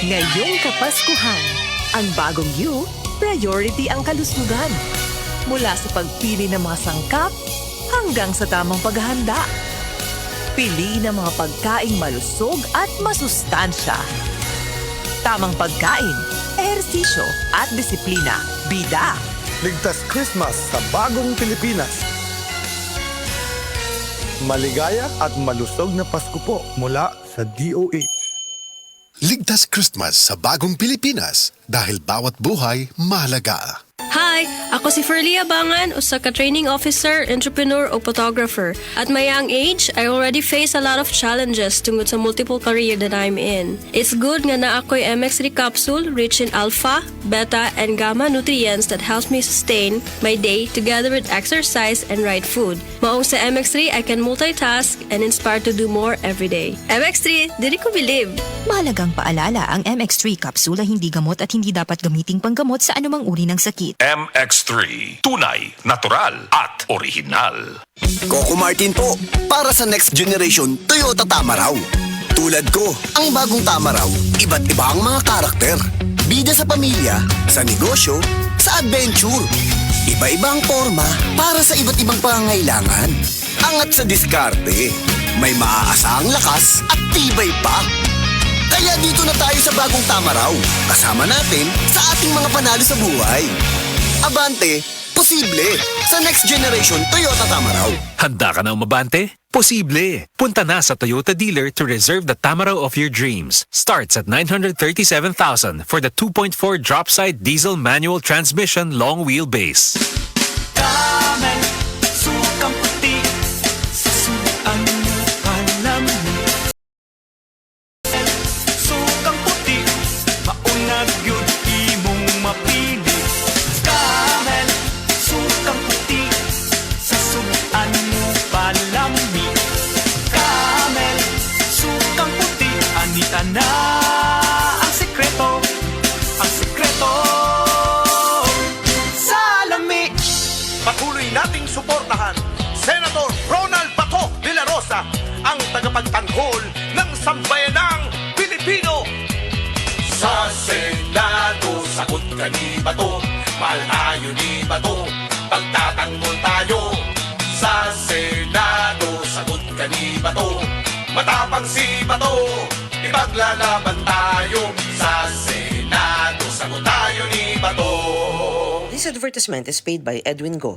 Ngayong Kapaskuhan, ang bagong you, priority ang kalusugan. Mula sa pagpili ng mga sangkap hanggang sa tamang paghahanda. Pili ng mga pagkaing malusog at masustansya. Tamang pagkain, ehersisyo at disiplina. Bida! Ligtas Christmas sa bagong Pilipinas. Maligaya at malusog na Pasko po mula sa DOH. Ligtas Christmas sa bagong Pilipinas dahil bawat buhay mahalaga. Hi! Ako si Ferlie Abangan, usa ka training officer, entrepreneur o photographer. At my young age, I already face a lot of challenges tungod sa multiple career that I'm in. It's good nga na ako'y MX3 capsule rich in alpha, beta, and gamma nutrients that helps me sustain my day together with exercise and right food. Maong sa MX3, I can multitask and inspire to do more every day. MX3, diri ko believe! Mahalagang paalala, ang MX3 capsule ay hindi gamot at hindi dapat gamiting panggamot sa anumang uri ng sakit. MX3, tunay, natural at orihinal. Coco Martin po, para sa next generation Toyota Tamaraw. Tulad ko, ang bagong Tamaraw, iba't iba ang mga karakter. Bida sa pamilya, sa negosyo, sa adventure. Iba-iba ang forma para sa iba't ibang pangangailangan. Angat sa diskarte, may maaasahang lakas at tibay pa. Kaya dito na tayo sa bagong Tamaraw. Kasama natin sa ating mga panalo sa buhay. Abante, posible sa next generation Toyota Tamaraw. Handa ka na umabante? Posible! Punta na sa Toyota dealer to reserve the Tamaraw of your dreams. Starts at 937,000 for the 2.4 drop-side diesel manual transmission long wheelbase. Camel, sukang puti, sasuan mo palamig. Sukang puti, maunag yun imong mapili. Camel, sukang puti, sasuan mo palamig. Camel, sukang puti, anita na ang sekreto, ang sekreto. Salami! Patuloy nating suportahan Senator Ronald Bato de la Rosa, ang tagapagtanggol ng sambayanang Pilipino. Sa Senado, sagot ka ni Bato, malayo ni Bato, pagtatanggol tayo. Sa Senado, sagot ka ni Bato, matapang si Bato, ipaglalaban tayo. Sa Senado, sagot tayo ni Bato. This advertisement is paid by Edwin Go.